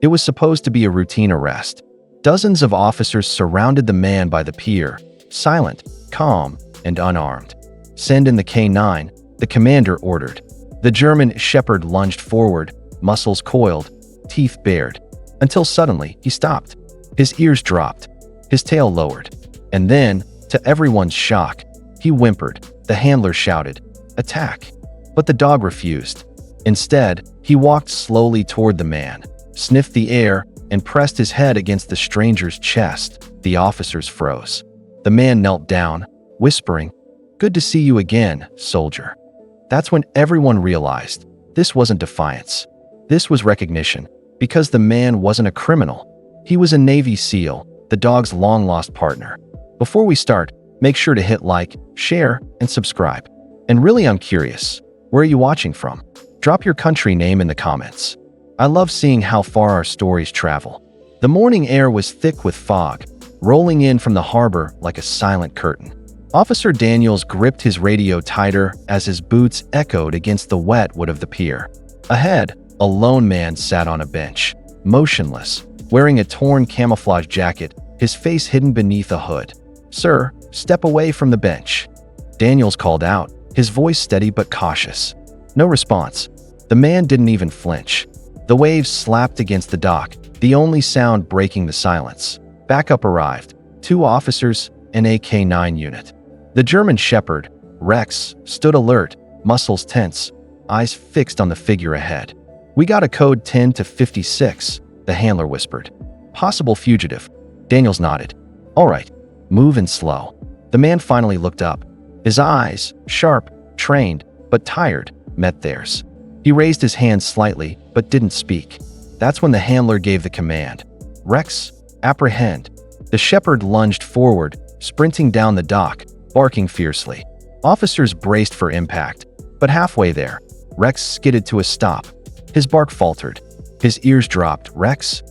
It was supposed to be a routine arrest. Dozens of officers surrounded the man by the pier, silent, calm, and unarmed. "Send in the K9, the commander ordered. The German shepherd lunged forward, muscles coiled, teeth bared, until suddenly he stopped. His ears dropped, his tail lowered, and then, to everyone's shock, he whimpered. The handler shouted, 'Attack!' But the dog refused. Instead, he walked slowly toward the man, sniffed the air, and pressed his head against the stranger's chest. The officers froze. The man knelt down, whispering, 'Good to see you again, soldier.' That's when everyone realized this wasn't defiance. This was recognition, because the man wasn't a criminal. He was a Navy SEAL, the dog's long-lost partner. Before we start, make sure to hit like, share, and subscribe. And really, I'm curious, where are you watching from? Drop your country name in the comments. I love seeing how far our stories travel. The morning air was thick with fog, rolling in from the harbor like a silent curtain. Officer Daniels gripped his radio tighter as his boots echoed against the wet wood of the pier. Ahead, a lone man sat on a bench, motionless, wearing a torn camouflage jacket, his face hidden beneath a hood. "Sir, step away from the bench," Daniels called out, his voice steady but cautious. No response. The man didn't even flinch. The waves slapped against the dock, the only sound breaking the silence. Backup arrived, 2 officers and a K9 unit. The German shepherd, Rex, stood alert, muscles tense, eyes fixed on the figure ahead. "We got a code 10 to 56, the handler whispered. "Possible fugitive." Daniels nodded. "All right, move and slow." The man finally looked up. His eyes, sharp, trained, but tired, met theirs. He raised his hand slightly, but didn't speak. That's when the handler gave the command. "Rex, apprehend." The shepherd lunged forward, sprinting down the dock, barking fiercely. Officers braced for impact, but halfway there, Rex skidded to a stop. His bark faltered. His ears dropped. "Rex?"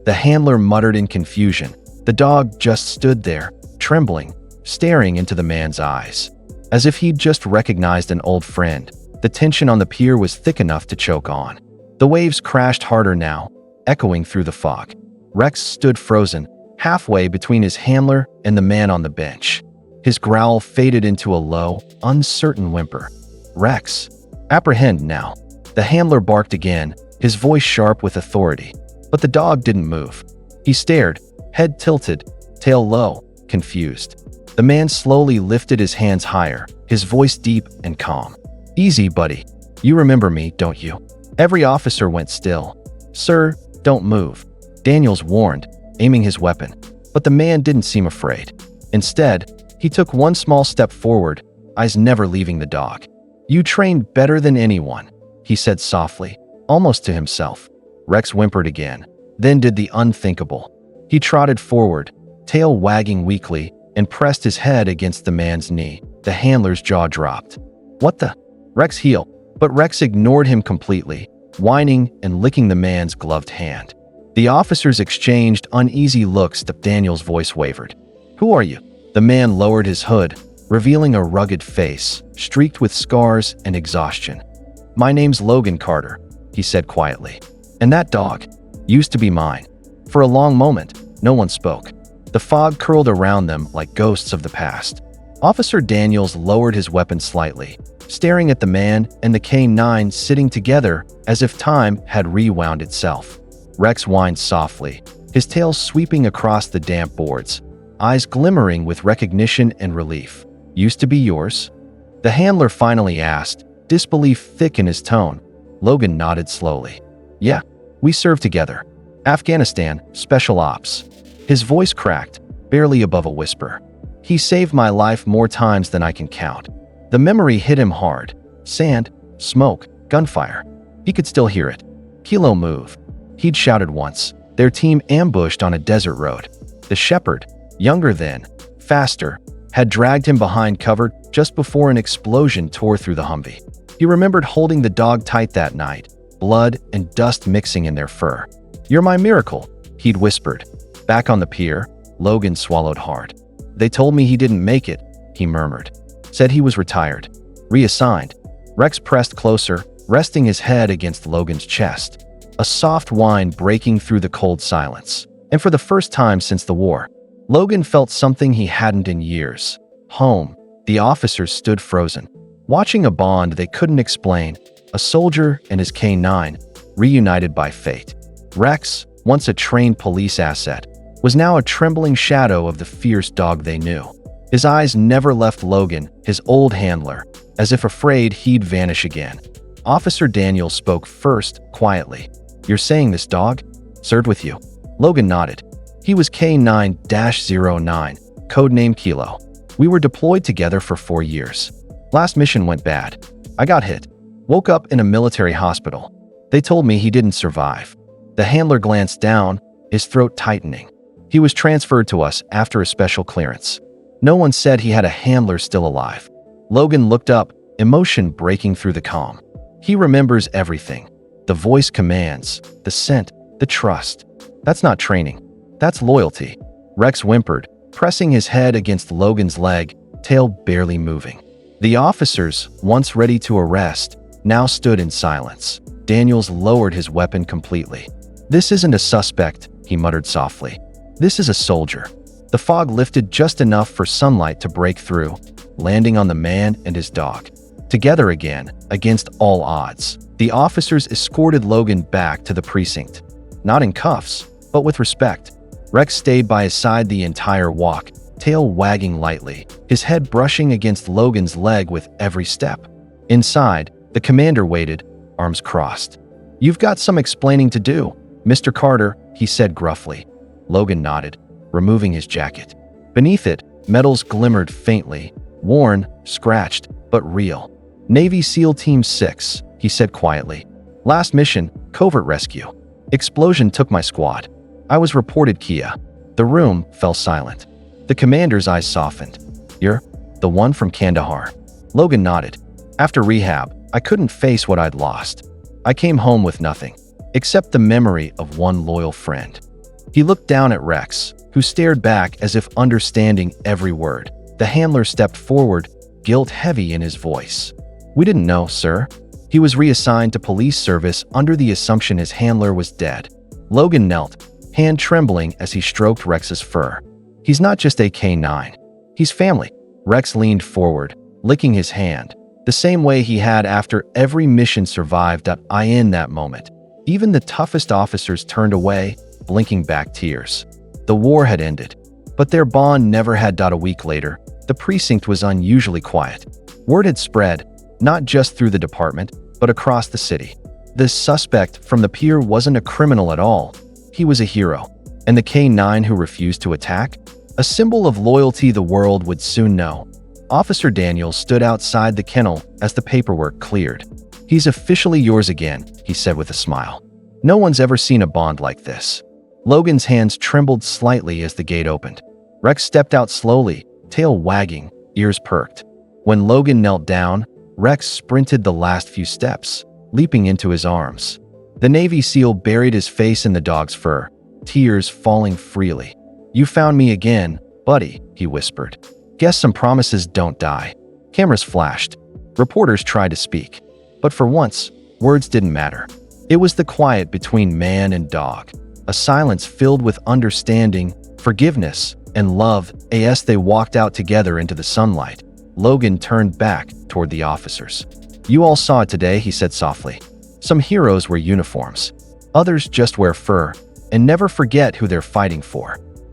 The handler muttered in confusion. The dog just stood there, trembling, staring into the man's eyes, as if he'd just recognized an old friend. The tension on the pier was thick enough to choke on. The waves crashed harder now, echoing through the fog. Rex stood frozen, halfway between his handler and the man on the bench. His growl faded into a low, uncertain whimper. "Rex, apprehend now." The handler barked again, his voice sharp with authority. But the dog didn't move. He stared, head tilted, tail low, confused. The man slowly lifted his hands higher, his voice deep and calm. "Easy, buddy. You remember me, don't you?" Every officer went still. "Sir, don't move," Daniels warned, aiming his weapon. But the man didn't seem afraid. Instead, he took one small step forward, eyes never leaving the dog. "You trained better than anyone," he said softly, almost to himself. Rex whimpered again, then did the unthinkable. He trotted forward, tail wagging weakly, and pressed his head against the man's knee. The handler's jaw dropped. "What the?" Rex heeled, but Rex ignored him completely, whining and licking the man's gloved hand. The officers exchanged uneasy looks. Daniel's voice wavered. "Who are you?" The man lowered his hood, revealing a rugged face, streaked with scars and exhaustion. "My name's Logan Carter," he said quietly. "And that dog used to be mine." For a long moment, no one spoke. The fog curled around them like ghosts of the past. Officer Daniels lowered his weapon slightly, staring at the man and the K9 sitting together as if time had rewound itself. Rex whined softly, his tail sweeping across the damp boards, eyes glimmering with recognition and relief. "Used to be yours?" The handler finally asked, disbelief thick in his tone. Logan nodded slowly. "Yeah, we served together. Afghanistan, Special Ops." His voice cracked, barely above a whisper. "He saved my life more times than I can count." The memory hit him hard. Sand, smoke, gunfire. He could still hear it. "Kilo, move," he'd shouted once. Their team ambushed on a desert road. The shepherd, younger then, faster, had dragged him behind cover just before an explosion tore through the Humvee. He remembered holding the dog tight that night, blood and dust mixing in their fur. "You're my miracle," he'd whispered. Back on the pier, Logan swallowed hard. "They told me he didn't make it," he murmured. "Said he was retired. Reassigned." Rex pressed closer, resting his head against Logan's chest. a soft whine breaking through the cold silence. And for the first time since the war, Logan felt something he hadn't in years. Home. The officers stood frozen, watching a bond they couldn't explain, a soldier and his K9, reunited by fate. Rex, once a trained police asset, was now a trembling shadow of the fierce dog they knew. His eyes never left Logan, his old handler, as if afraid he'd vanish again. Officer Daniel spoke first, quietly. "You're saying this dog served with you?" Logan nodded. "He was K9-09, codename Kilo. We were deployed together for 4 years. Last mission went bad. I got hit. Woke up in a military hospital. They told me he didn't survive." The handler glanced down, his throat tightening. "He was transferred to us after a special clearance. No one said he had a handler still alive." Logan looked up, emotion breaking through the calm. He remembers everything. The voice commands, the scent, the trust. That's not training. That's loyalty. Rex whimpered, pressing his head against Logan's leg, tail barely moving. The officers, once ready to arrest, now stood in silence. Daniels lowered his weapon completely. "This isn't a suspect," he muttered softly. "This is a soldier." The fog lifted just enough for sunlight to break through, landing on the man and his dog. Together again, against all odds, the officers escorted Logan back to the precinct. Not in cuffs, but with respect. Rex stayed by his side the entire walk, tail wagging lightly, his head brushing against Logan's leg with every step. Inside, the commander waited, arms crossed. "You've got some explaining to do, Mr. Carter," he said gruffly. Logan nodded, removing his jacket. Beneath it, metals glimmered faintly, worn, scratched, but real. "Navy SEAL Team 6, he said quietly. "Last mission, covert rescue. Explosion took my squad. I was reported Kia." The room fell silent. The commander's eyes softened. "You're the one from Kandahar?" Logan nodded. "After rehab, I couldn't face what I'd lost. I came home with nothing, except the memory of one loyal friend." He looked down at Rex, who stared back as if understanding every word. The handler stepped forward, guilt heavy in his voice. "We didn't know, sir. He was reassigned to police service under the assumption his handler was dead." Logan knelt, hand trembling as he stroked Rex's fur. "He's not just a K9. He's family." Rex leaned forward, licking his hand, the same way he had after every mission survived. In that moment, even the toughest officers turned away, blinking back tears. The war had ended, but their bond never had. A week later, the precinct was unusually quiet. Word had spread, not just through the department, but across the city. The suspect from the pier wasn't a criminal at all. He was a hero. And the K9 who refused to attack? A symbol of loyalty the world would soon know. Officer Daniel stood outside the kennel as the paperwork cleared. "He's officially yours again," he said with a smile. "No one's ever seen a bond like this." Logan's hands trembled slightly as the gate opened. Rex stepped out slowly, tail wagging, ears perked. When Logan knelt down, Rex sprinted the last few steps, leaping into his arms. The Navy SEAL buried his face in the dog's fur, tears falling freely. "You found me again, buddy," he whispered. "Guess some promises don't die." Cameras flashed. Reporters tried to speak. But for once, words didn't matter. It was the quiet between man and dog. A silence filled with understanding, forgiveness, and love. As they walked out together into the sunlight, Logan turned back toward the officers. "You all saw it today," he said softly. "Some heroes wear uniforms. Others just wear fur, and never forget who they're fighting for."